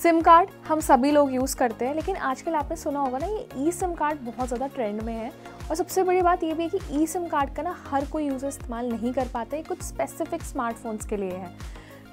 SIM card हम सभी लोग यूज़ करते हैं, लेकिन आजकल आपने सुना होगा ना, ये ई सिम कार्ड बहुत ज़्यादा ट्रेंड में है। और सबसे बड़ी बात ये भी है कि ई सिम कार्ड का ना हर कोई यूज़र इस्तेमाल नहीं कर पाता है, कुछ स्पेसिफिक स्मार्टफोन्स के लिए है।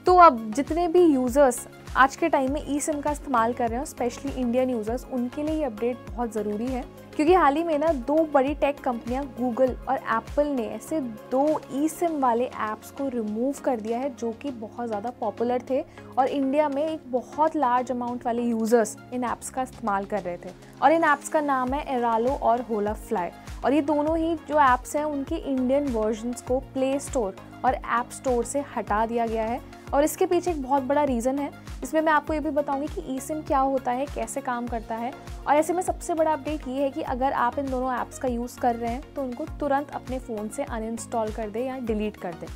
तो अब जितने भी यूज़र्स आज के टाइम में ई सिम का इस्तेमाल कर रहे हैं, स्पेशली इंडियन यूज़र्स, उनके लिए ये अपडेट बहुत ज़रूरी है। क्योंकि हाल ही में ना 2 बड़ी टेक कंपनियां गूगल और एप्पल ने ऐसे 2 ई सिम वाले ऐप्स को रिमूव कर दिया है जो कि बहुत ज़्यादा पॉपुलर थे और इंडिया में एक बहुत लार्ज अमाउंट वाले यूज़र्स इन ऐप्स का इस्तेमाल कर रहे थे। और इन ऐप्स का नाम है एरालो और होला फ्लाई। और ये दोनों ही जो ऐप्स हैं उनके इंडियन वर्जन्स को प्ले स्टोर और ऐप स्टोर से हटा दिया गया है। और इसके पीछे एक बहुत बड़ा रीज़न है। इसमें मैं आपको ये भी बताऊंगी कि ई सिम क्या होता है, कैसे काम करता है। और ऐसे में सबसे बड़ा अपडेट ये है कि अगर आप इन दोनों ऐप्स का यूज़ कर रहे हैं तो उनको तुरंत अपने फ़ोन से अनइंस्टॉल कर दें या डिलीट कर दें।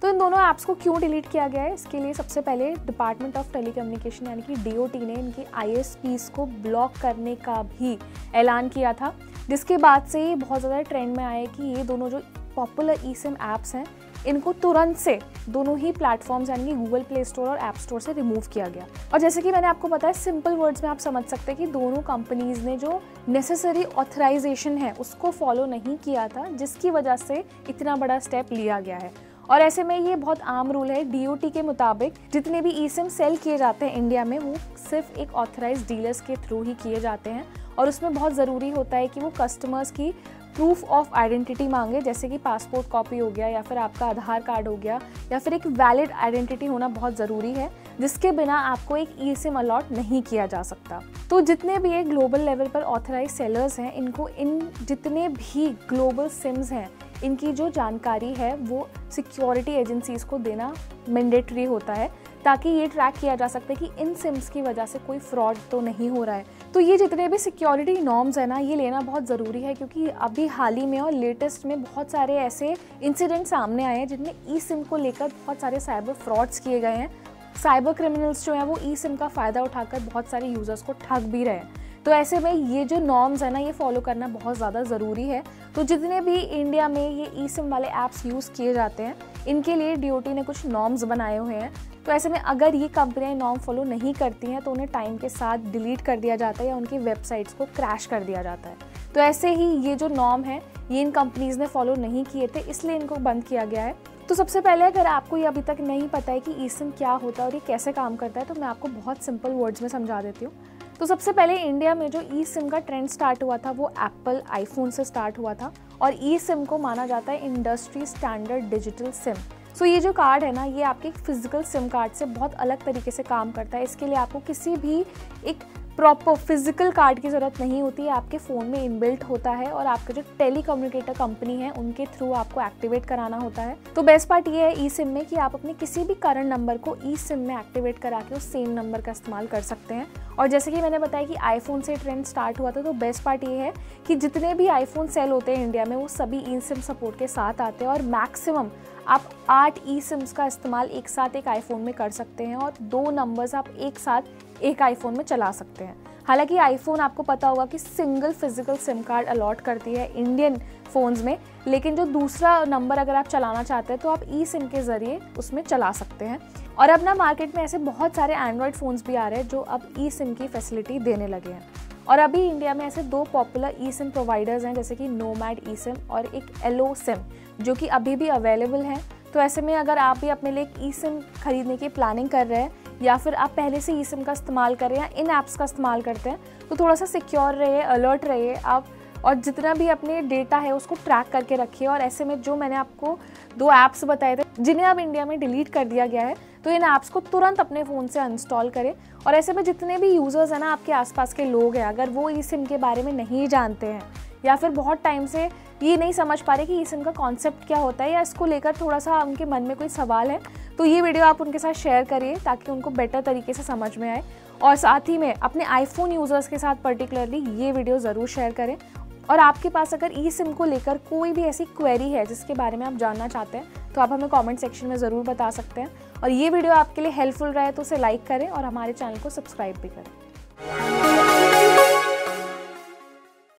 तो इन दोनों ऐप्स को क्यों डिलीट किया गया है, इसके लिए सबसे पहले डिपार्टमेंट ऑफ टेलीकम्युनिकेशन यानी कि DOT ने इनकी ISPs को ब्लॉक करने का भी ऐलान किया था, जिसके बाद से ये बहुत ज़्यादा ट्रेंड में आया कि ये दोनों जो पॉपुलर ई सिम ऐप्स हैं इनको तुरंत से दोनों ही प्लेटफॉर्म्स यानी कि गूगल प्ले स्टोर और ऐप स्टोर से रिमूव किया गया। और जैसे कि मैंने आपको बताया, सिंपल वर्ड्स में आप समझ सकते हैं कि दोनों कंपनीज़ ने जो नेसेसरी ऑथराइजेशन है उसको फॉलो नहीं किया था, जिसकी वजह से इतना बड़ा स्टेप लिया गया है। और ऐसे में ये बहुत आम रूल है, DOT के मुताबिक जितने भी ई सिम सेल किए जाते हैं इंडिया में वो सिर्फ एक ऑथराइज डीलर्स के थ्रू ही किए जाते हैं। और उसमें बहुत ज़रूरी होता है कि वो कस्टमर्स की प्रूफ ऑफ आइडेंटिटी मांगे, जैसे कि पासपोर्ट कॉपी हो गया या फिर आपका आधार कार्ड हो गया या फिर एक वैलिड आइडेंटिटी होना बहुत ज़रूरी है, जिसके बिना आपको एक ई सिम अलॉट नहीं किया जा सकता। तो जितने भी ये ग्लोबल लेवल पर ऑथराइज सेलर्स हैं, इनको इन जितने भी ग्लोबल सिम्स हैं इनकी जो जानकारी है वो सिक्योरिटी एजेंसीज़ को देना मैंडेटरी होता है, ताकि ये ट्रैक किया जा सकता है कि इन सिम्स की वजह से कोई फ्रॉड तो नहीं हो रहा है। तो ये जितने भी सिक्योरिटी नॉर्म्स है ना, ये लेना बहुत ज़रूरी है, क्योंकि अभी हाल ही में और लेटेस्ट में बहुत सारे ऐसे इंसिडेंट सामने आए हैं जिनमें ई सिम को लेकर बहुत सारे साइबर फ्रॉड्स किए गए हैं। साइबर क्रिमिनल्स जो हैं वो ई सिम का फ़ायदा उठाकर बहुत सारे यूज़र्स को ठग भी रहे हैं। तो ऐसे में ये जो नॉर्म्स है ना, ये फॉलो करना बहुत ज़्यादा ज़रूरी है। तो जितने भी इंडिया में ये ई सिम वाले ऐप्स यूज़ किए जाते हैं, इनके लिए DOT ने कुछ नॉर्म्स बनाए हुए हैं। तो ऐसे में अगर ये कंपनियां नॉर्म फॉलो नहीं करती हैं तो उन्हें टाइम के साथ डिलीट कर दिया जाता है या उनकी वेबसाइट्स को क्रैश कर दिया जाता है। तो ऐसे ही ये जो नॉर्म है ये इन कंपनीज़ ने फॉलो नहीं किए थे, इसलिए इनको बंद किया गया है। तो सबसे पहले अगर आपको ये अभी तक नहीं पता है कि ई सिम क्या होता है और ये कैसे काम करता है, तो मैं आपको बहुत सिंपल वर्ड्स में समझा देती हूँ। तो सबसे पहले इंडिया में जो ई सिम का ट्रेंड स्टार्ट हुआ था वो एप्पल आईफोन से स्टार्ट हुआ था और ई सिम को माना जाता है इंडस्ट्री स्टैंडर्ड डिजिटल सिम। सो ये जो कार्ड है ना, ये आपके फिजिकल सिम कार्ड से बहुत अलग तरीके से काम करता है। इसके लिए आपको किसी भी एक प्रॉपर फिजिकल कार्ड की ज़रूरत नहीं होती है, आपके फ़ोन में इनबिल्ट होता है और आपके जो टेलीकम्युनिकेटर कंपनी है उनके थ्रू आपको एक्टिवेट कराना होता है। तो बेस्ट पार्ट ये है ई सिम में कि आप अपने किसी भी करंट नंबर को ई सिम में एक्टिवेट करा के उस सेम नंबर का इस्तेमाल कर सकते हैं। और जैसे कि मैंने बताया कि आईफोन से ट्रेंड स्टार्ट हुआ था, तो बेस्ट पार्ट ये है कि जितने भी आईफोन सेल होते हैं इंडिया में वो सभी ई सिम सपोर्ट के साथ आते हैं और मैक्सिमम आप 8 ई सिम्स का इस्तेमाल एक साथ एक आईफोन में कर सकते हैं और 2 नंबर्स आप एक साथ एक आईफोन में चला सकते हैं। हालांकि आईफोन आपको पता होगा कि single physical SIM card allot करती है इंडियन फ़ोन्स में, लेकिन जो दूसरा नंबर अगर आप चलाना चाहते हैं तो आप ई सिम के ज़रिए उसमें चला सकते हैं। और अब ना मार्केट में ऐसे बहुत सारे एंड्रॉयड फ़ोन्स भी आ रहे हैं जो अब ई सिम की फैसिलिटी देने लगे हैं। और अभी इंडिया में ऐसे 2 पॉपुलर ई सिम प्रोवाइडर्स हैं, जैसे कि नोमैड ई सिम और एक एलो सिम, जो कि अभी भी अवेलेबल हैं। तो ऐसे में अगर आप भी अपने लिए एक ई सिम खरीदने की प्लानिंग कर रहे हैं या फिर आप पहले से ई सिम का इस्तेमाल कर रहे हैं या इन ऐप्स का इस्तेमाल करते हैं, तो थोड़ा सा सिक्योर रहिए, अलर्ट रहिए आप, और जितना भी अपने डेटा है उसको ट्रैक करके रखिए। और ऐसे में जो मैंने आपको 2 ऐप्स बताए थे जिन्हें अब इंडिया में डिलीट कर दिया गया है, तो इन ऐप्स को तुरंत अपने फ़ोन से अनइंस्टॉल करें। और ऐसे में जितने भी यूज़र्स हैं ना, आपके आसपास के लोग हैं, अगर वो ई सिम के बारे में नहीं जानते हैं या फिर बहुत टाइम से ये नहीं समझ पा रहे कि ई सिम का कॉन्सेप्ट क्या होता है या इसको लेकर थोड़ा सा उनके मन में कोई सवाल है, तो ये वीडियो आप उनके साथ शेयर करिए ताकि उनको बेटर तरीके से समझ में आए। और साथ ही में अपने आईफोन यूज़र्स के साथ पर्टिकुलरली ये वीडियो ज़रूर शेयर करें। और आपके पास अगर ई सिम को लेकर कोई भी ऐसी क्वेरी है जिसके बारे में आप जानना चाहते हैं, तो आप हमें कमेंट सेक्शन में ज़रूर बता सकते हैं। और ये वीडियो आपके लिए हेल्पफुल रहे तो उसे लाइक करें और हमारे चैनल को सब्सक्राइब भी करें।